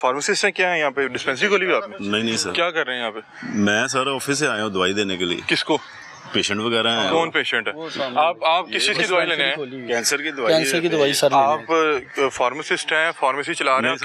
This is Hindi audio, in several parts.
फार्मासिस्ट हैं क्या है यहाँ पे? डिस्पेंसरी खोली हुई आपने? नहीं सर। क्या कर रहे हैं यहाँ पे? मैं सर ऑफिस से आया हूँ दवाई देने के लिए। किसको? पेशेंट वगैरह हैं। कौन पेशेंट है? आप किस चीज की दवाई लेने हैं? कैंसर की दवाई। कैंसर की दवाई सर। आप फार्मासिस्ट हैं, फार्मेसी चला रहे हैं,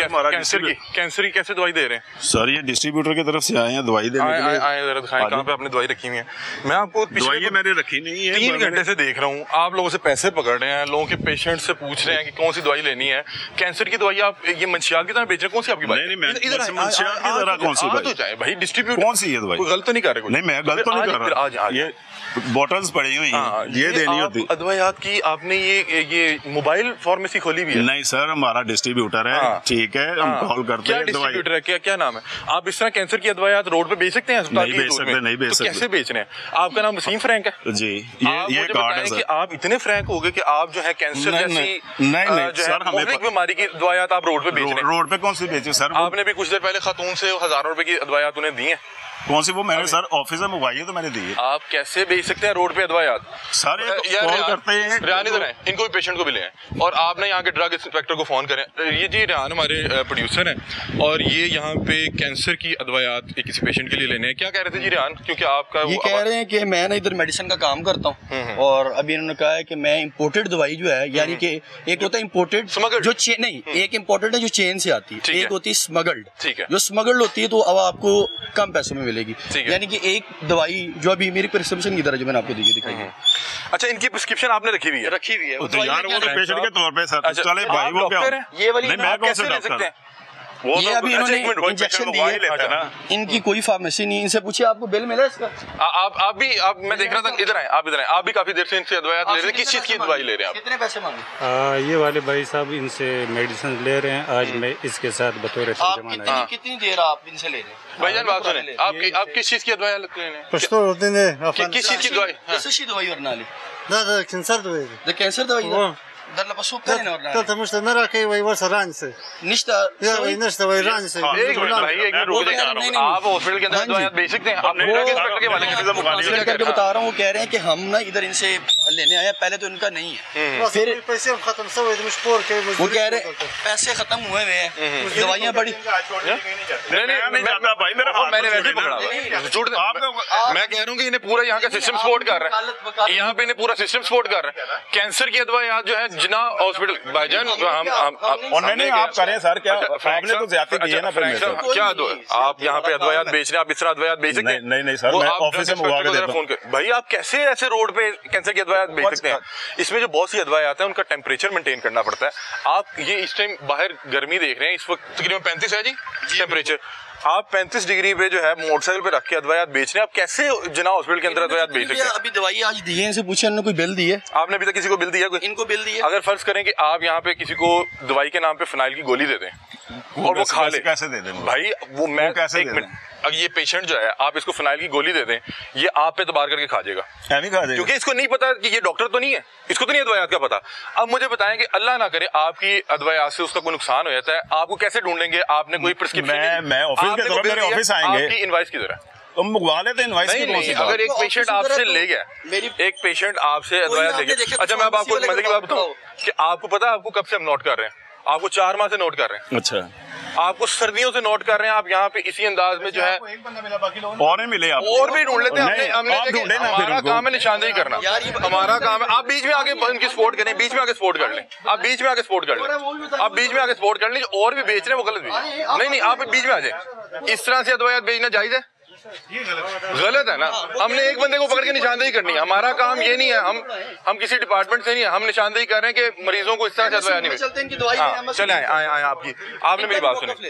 कैंसर की कैसे दवाई दे रहे हैं? सर ये डिस्ट्रीब्यूटर की तरफ से आए हैं दवाई देने के लिए। आए जरा दिखाएं कहाँ पे आपने दवाई रखी हुई है। मैं आपको दवाई मैंने रखी नहीं है, 3 घंटे से देख रहा हूँ। आप लोगों से पैसे पकड़ रहे हैं, लोगों के पेशेंट से पूछ रहे हैं कि कौन सी दवाई लेनी है। कैंसर की दवाई आप ये मंशियात की तरह बेच रहे हैं? कौन सी आपकी बात? इधर मंशियात की तरह कौन सी तो जाए भाई, डिस्ट्रीब्यूटर कौन सी है दवाई? गलत तो नहीं कर रहे? नहीं मैं गलत तो नहीं कर रहा। ये बॉटल्स पड़ी हुई हैं, ये देनी होती। अदवायात की आपने ये मोबाइल फार्मेसी खोली भी है? नहीं सर, हमारा डिस्ट्रीब्यूटर है। ठीक है, हम कॉल करते हैं। डिस्ट्रीब्यूटर है क्या नाम है? आप इस तरह कैंसर की अदवायात रोड पे बेच सकते हैं? नहीं बेच सकते, नहीं बेच सकते। कैसे बेच रहे हैं? आपका नाम वसीम फ्रैंक है जी। ये कार्ड है सर। आप इतने फ्रैंक हो गए कि आप जो है कैंसर जैसी नहीं सर, हमें बीमारी की दवायात आप रोड पे बेच रहे हैं। रोड पे कौन सी बेचे सर? आपने भी कुछ देर पहले खातून से हजारों रुपए की दवायात उन्हें दी है। कौन सी? वो मैंने सर ऑफिस में मंगवाई है तो मैंने दी है। आप कैसे बेच सकते हैं रोड पे दवायात? सर कॉल करते हैं। रेहान इधर है, इनको भी पेशेंट को भी ले आए और आपने यहाँ के ड्रग इंस्पेक्टर को फोन करें। ये जी रेहान हमारे प्रोड्यूसर हैं और ये यहाँ पे कैंसर की अदवायात किसी पेशेंट के लिए लेने हैं। क्या कह रहे थे जी रेहान? क्योंकि आपका ये कह रहे हैं कि मैं ना इधर मेडिसिन का काम करता हूँ और अभी इन्होंने कहा है कि मैं इम्पोर्टेड दवाई जो है, यानी कि एक होता है इम्पोर्टेड जो नहीं, एक इम्पोर्टेड है जो चेन से आती है, एक होती है स्मगल्ड। ठीक है, जो स्मगल्ड होती है तो अब आपको कम पैसों में मिलेगी। यानी कि एक दवाई जो अभी मेरी प्रिस्क्रिप्शन की तरह जो मैंने आपको दिखाई है। अच्छा, इनकी प्रिस्क्रिप्शन आपने रखी हुई है? रखी हुई है तो यार वो तो पेशेंट के तौर पे सर। चले भाई वो क्या ये वाली? नहीं मैं कैसे ले सकते हैं? ये अभी इन्होंने इंजेक्शन दिए है, इनकी कोई फार्मेसी नहीं। इनसे पूछिए आपको बिल मिला इसका? आप मैं देख रहा था। इधर आए आप, इधर आए। आप भी काफी देर से इनसे दवाइयाँ ले रहे हैं। किस चीज की दवाई ले रहे हैं आप? कितने पैसे मांगे? ये वाले भाई साहब इनसे मेडिसिन ले रहे हैं। आज मैं इसके साथ बतौर कितनी देर आप इनसे ले रहे हैं? भाईजान बात सुने, आप किस चीज की दवाई लेते हैं? किस चीज की दवाई? किस दवाई वरना ली? कैंसर दवाई dar la pasu pe ne orna. Tata muște mera că e voi ranse. Nishta nishta voi ranse. एक मिनट भाई, एक मिनट रुक जाइए। आप हॉस्पिटल के अंदर दवाई बेच सकते हैं? आप इंस्पेक्टर के वाले करके बता रहा हूँ। वो कह रहे हैं कि हम ना इधर इनसे लेने आए, पहले तो इनका नहीं है, फिर पैसे खत्म सब वो कह रहे पैसे खत्म हुए हुए हैं, दवाइयाँ बड़ी। मैंने वैसे पकड़ा, मैं कह रहा हूँ कि इन्हें पूरा यहाँ का सिस्टम सपोर्ट कर रहा है। यहाँ पे इन्हें पूरा सिस्टम सपोर्ट कर रहा है। कैंसर की दवाई जो है जिना हॉस्पिटल भाईजान नहीं आप करें सर। क्या आपने तो ज्यादा की है ना? क्या आप यहाँ पे अदवायात बेच रहे हैं? आप इस तरह अदवायात बेच सकते हैं? नहीं सर, मैं ऑफिस से मंगवा के देता हूं। भाई आप कैसे ऐसे रोड पे कैंसर की अदवायात बेच सकते हैं? इसमें जो बहुत सी अदवायात हैं उनका टेम्परेचर मेंटेन करना पड़ता है। आप ये इस टाइम बाहर गर्मी देख रहे हैं, इस वक्त तकरीबन 35 है जी टेम्परेचर। आप 35 डिग्री पे जो है मोटरसाइकिल पे रख के अदवायात बेच रहे हैं। आप कैसे जना हॉस्पिटल के अंदर अदवायात बेच सकते हैं? अभी दवाई आज दी है, इनसे पूछे इन्होंने कोई बिल दी है? आपने अभी तक किसी को बिल दिया? कोई इनको बिल दिया? अगर फर्ज करें कि आप यहाँ पे किसी को दवाई के नाम पे फिनाइल की गोली दे दें और वो खा ले, कैसे दे दें भाई? वो मैं कैसे? अब ये पेशेंट जो है, आप इसको फिनाइल की गोली दे दें, ये आप पे तबार करके खा जाएगा, क्योंकि इसको नहीं पता कि ये डॉक्टर तो नहीं है, इसको तो नहीं अदवायात का पता। अब मुझे बताएं कि अल्लाह ना करे आपकी अदवायात से उसका कोई नुकसान हो जाता है, आपको कैसे ढूंढेंगे? आपने कोई प्रिस्क्रिप्शन? मैं ऑफिस के दौरान मेरे ऑफिस आएंगे, आपकी इनवाइस किधर है? तुम मंगवा लेते इनवाइस की। नहीं, अगर एक पेशेंट आपसे ले गया, एक पेशेंट आपसे अदवायात ले गया। अच्छा, मैं आपको मजे की बात बताऊं कि आपको पता है आपको कब से हम नोट कर रहे हैं? आपको 4 माह से नोट कर रहे हैं। अच्छा, आपको सर्दियों से नोट कर रहे हैं। आप यहाँ पे इसी अंदाज में जो है और नहीं मिले, आप और भी ढूंढ लेते हैं। हमारा काम है निशानदेही करना, हमारा काम है। आप बीच में आके उनकी सपोर्ट करें, बीच में आके सपोर्ट कर लें। आप बीच में आके सपोर्ट कर लें, आप बीच में आके सपोर्ट कर लें। और भी बेच रहे हैं वो गलत बेच नहीं, आप बीच में आ जाए। इस तरह से दवाइयाँ बेचना जायज है? गलत है ना। हमने एक बंदे को पकड़ के निशानदेही करनी है, हमारा काम ये नहीं है। हम किसी डिपार्टमेंट से नहीं है, हम निशानदेही कर रहे हैं कि मरीजों को इस तरह से दवाई नहीं। चले आए आपकी, आपने मेरी बात सुनी।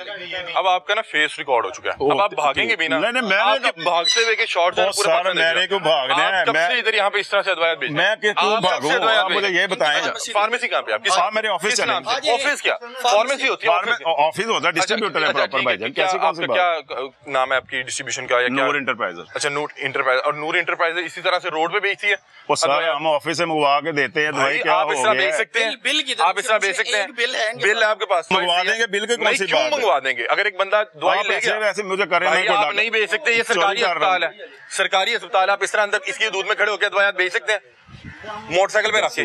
अब आपका ना फेस रिकॉर्ड हो चुका है, अब आप भागेंगे भी ना। आपके भागते हुए के शॉर्ट्स मेरे को भागना है। इधर यहाँ पे इस तरह से दवाई बेच, मैं क्यों भागूं? मुझे ये बताएं, फार्मेसी कहाँ पे आपकी? मेरे ऑफिस। ऑफिस क्या फार्मेसी होती है? ऑफिस होता है, डिस्ट्रीब्यूटर है प्रॉपर भाईजान। कैसे कौन सी क्या नाम है आपकी डिस्ट्रीब्यूशन का? नूर इंटरप्राइजेस। अच्छा, नूर इंटरप्राइज। और नूर इंटरप्राइज इसी तरह से रोड पे बेचती है? वो सर हम ऑफिस से मंगवा के देते हैं दवाई। क्या आप इस तरह बेच सकते हैं? आप इस तरह बेच सकते हैं? बिल है आपके पास, मंगवा देंगे। बिल के कौन सी क्यों मंगवा देंगे? अगर एक बंदा दवाई ले गया, वैसे मुझे करें, आप नहीं बेच सकते। ये सरकारी अस्पताल है, सरकारी अस्पताल। आप इस तरह अंदर इसके दूध में खड़े होकर दवाइयाँ बेच सकते हैं मोटरसाइकिल पे रख के?